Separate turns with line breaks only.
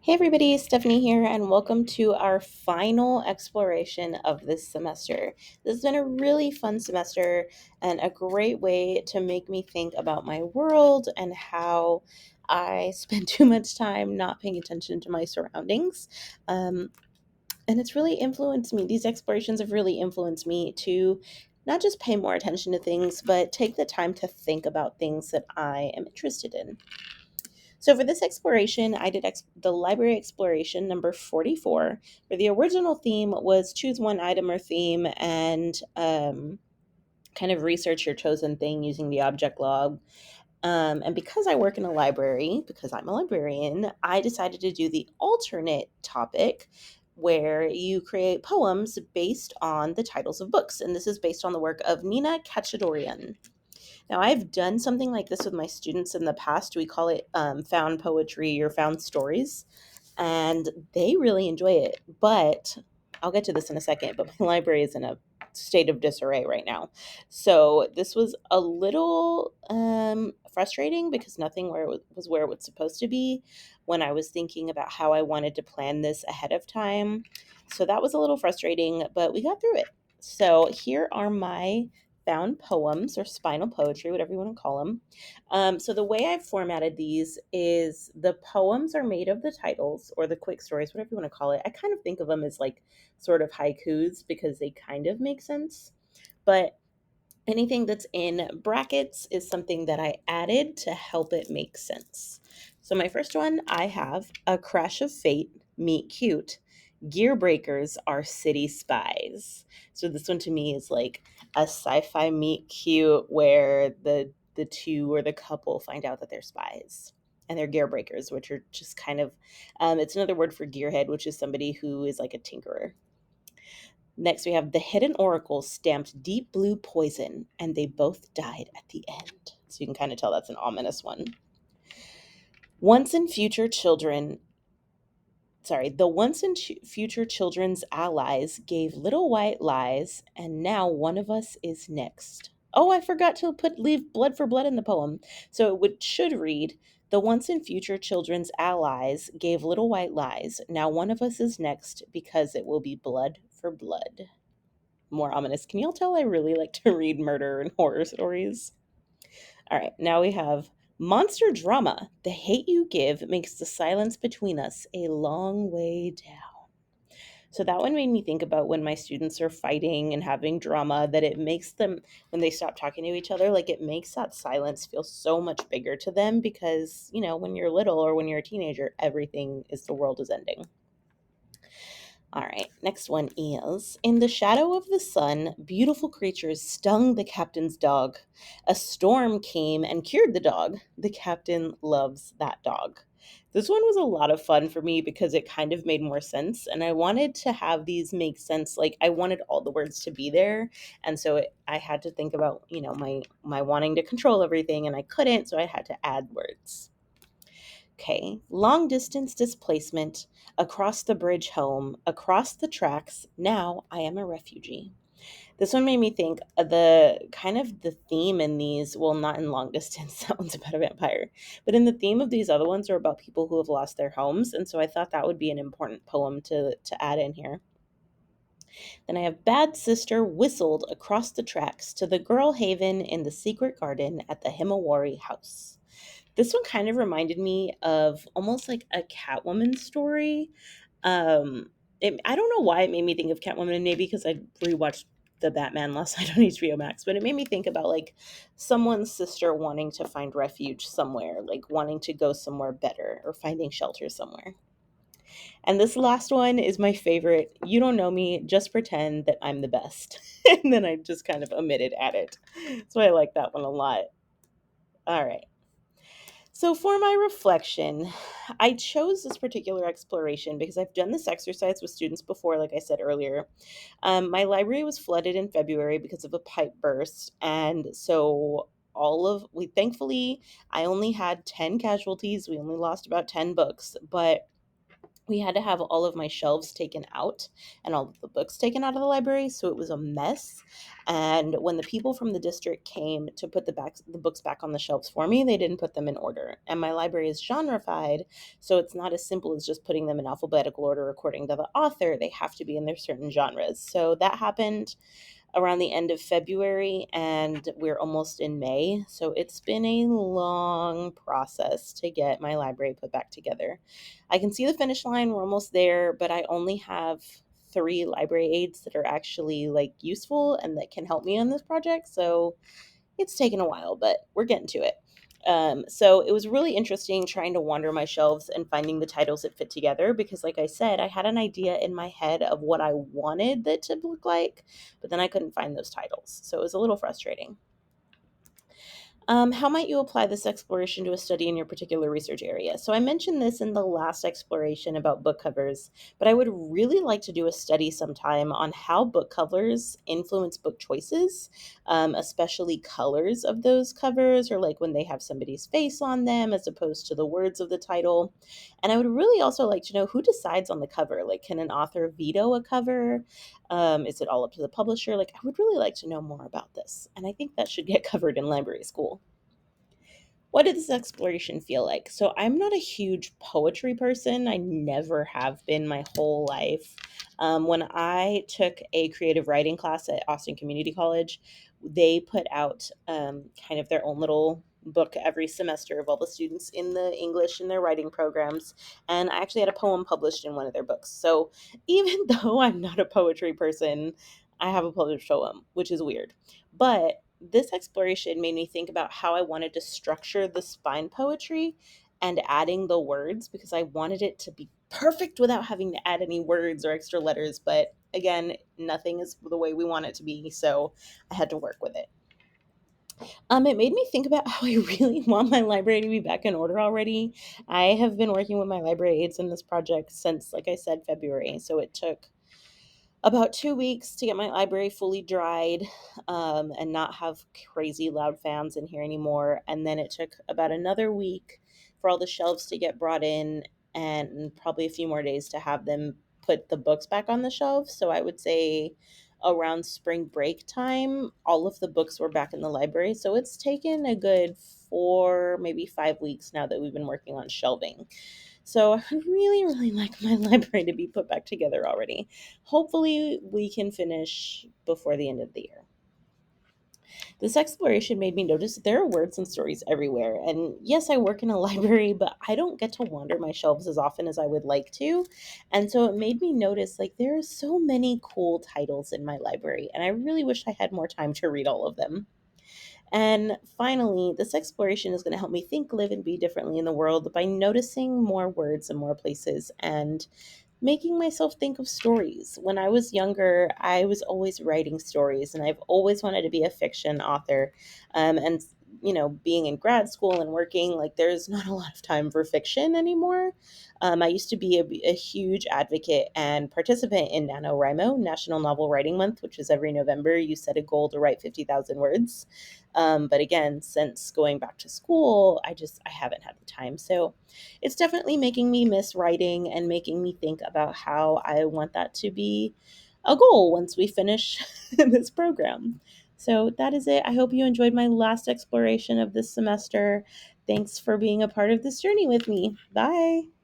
Hey everybody, Stephanie here, and welcome to our final exploration of this semester. This has been a really fun semester and a great way to make me think about my world and how I spend too much time not paying attention to my surroundings. Um, and it's really influenced me. These explorations have really influenced me to not just pay more attention to things, but take the time to think about things that I am interested in. So for this exploration, I did the library exploration number 44, where the original theme was choose one item or theme and kind of research your chosen thing using the object log. And because I work in a library, because I'm a librarian, I decided to do the alternate topic where you create poems based on the titles of books. And this is based on the work of Nina Kachadorian. Now, I've done something like this with my students in the past. We call it found poetry or found stories, and they really enjoy it. But I'll get to this in a second. But my library is in a state of disarray right now. So this was a little frustrating because nothing was where it was supposed to be when I was thinking about how I wanted to plan this ahead of time. So that was a little frustrating, but we got through it. So here are my found poems or spinal poetry, whatever you want to call them. So the way I've formatted these is the poems are made of the titles or the quick stories, whatever you want to call it. I kind of think of them as like sort of haikus because they kind of make sense. But anything that's in brackets is something that I added to help it make sense. So my first one, I have a crash of fate, meet cute. Gear breakers are city spies. So this one to me is like a sci-fi meet cute where the two or the couple find out that they're spies. And they're gear breakers, which are just kind of it's another word for gearhead, which is somebody who is like a tinkerer. Next, we have the hidden oracle stamped deep blue poison, and they both died at the end. So you can kind of tell that's an ominous one. Once in future children, the once in future children's allies gave little white lies, and now one of us is next. Oh, I forgot to leave blood for blood in the poem. So should read, the once in future children's allies gave little white lies. Now one of us is next because it will be blood for blood. More ominous. Can y'all tell I really like to read murder and horror stories? All right, now we have monster drama. The hate you give makes the silence between us a long way down. So that one made me think about when my students are fighting and having drama, that it makes them, when they stop talking to each other, like it makes that silence feel so much bigger to them because, when you're little or when you're a teenager, everything is the world is ending. All right, next one is in the shadow of the sun, beautiful creatures stung the captain's dog. A storm came and cured the dog. The captain loves that dog. This one was a lot of fun for me because it kind of made more sense, and I wanted to have these make sense. Like I wanted all the words to be there, and so I had to think about my wanting to control everything, and I couldn't, so I had to add words. Okay, long distance displacement, across the bridge home, across the tracks, now I am a refugee. This one made me think of the theme in these, well, not in long distance, that one's about a vampire, but in the theme of these other ones are about people who have lost their homes, and so I thought that would be an important poem to add in here. Then I have Bad Sister whistled across the tracks to the girl haven in the secret garden at the Himawari house. This one kind of reminded me of almost like a Catwoman story. I don't know why it made me think of Catwoman, maybe because I rewatched the Batman last night on HBO Max, but it made me think about like someone's sister wanting to find refuge somewhere, like wanting to go somewhere better or finding shelter somewhere. And this last one is my favorite. You don't know me, just pretend that I'm the best. And then I just kind of omitted at it. So I like that one a lot. All right. So, for my reflection, I chose this particular exploration because I've done this exercise with students before, like I said earlier. My library was flooded in February because of a pipe burst. And so, thankfully, I only had 10 casualties. We only lost about 10 books, but we had to have all of my shelves taken out and all of the books taken out of the library, so it was a mess. And when the people from the district came to put the books back on the shelves for me, they didn't put them in order. And my library is genrefied, so it's not as simple as just putting them in alphabetical order according to the author. They have to be in their certain genres. So that happened around the end of February, and we're almost in May. So it's been a long process to get my library put back together. I can see the finish line. We're almost there, but I only have 3 library aides that are actually like useful and that can help me on this project. So it's taken a while, but we're getting to it. So it was really interesting trying to wander my shelves and finding the titles that fit together because, like I said, I had an idea in my head of what I wanted that to look like, but then I couldn't find those titles. So it was a little frustrating. How might you apply this exploration to a study in your particular research area? So I mentioned this in the last exploration about book covers, but I would really like to do a study sometime on how book covers influence book choices, especially colors of those covers, or like when they have somebody's face on them as opposed to the words of the title. And I would really also like to know who decides on the cover. Like, can an author veto a cover? Is it all up to the publisher? Like, I would really like to know more about this. And I think that should get covered in library school. What did this exploration feel like? So, I'm not a huge poetry person. I never have been my whole life. When I took a creative writing class at Austin Community College, they put out kind of their own little book every semester of all the students in the English and their writing programs. And I actually had a poem published in one of their books. So, even though I'm not a poetry person, I have a published poem, which is weird. But this exploration made me think about how I wanted to structure the spine poetry and adding the words because I wanted it to be perfect without having to add any words or extra letters. But again, nothing is the way we want it to be, so I had to work with it. It made me think about how I really want my library to be back in order already. I have been working with my library aides in this project since, like I said, February. So it took about 2 weeks to get my library fully dried and not have crazy loud fans in here anymore. And then it took about another week for all the shelves to get brought in and probably a few more days to have them put the books back on the shelves. So I would say around spring break time, all of the books were back in the library. So it's taken a good 4, maybe 5 weeks now that we've been working on shelving. So I really, really like my library to be put back together already. Hopefully, we can finish before the end of the year. This exploration made me notice that there are words and stories everywhere. And yes, I work in a library, but I don't get to wander my shelves as often as I would like to. And so it made me notice like there are so many cool titles in my library, and I really wish I had more time to read all of them. And finally, this exploration is going to help me think, live, and be differently in the world by noticing more words and more places and making myself think of stories. When I was younger, I was always writing stories, and I've always wanted to be a fiction author. And being in grad school and working, like there's not a lot of time for fiction anymore. I used to be a huge advocate and participant in NaNoWriMo, National Novel Writing Month, which is every November. You set a goal to write 50,000 words. But again, since going back to school, I haven't had the time. So it's definitely making me miss writing and making me think about how I want that to be a goal once we finish this program. So that is it. I hope you enjoyed my last exploration of this semester. Thanks for being a part of this journey with me. Bye.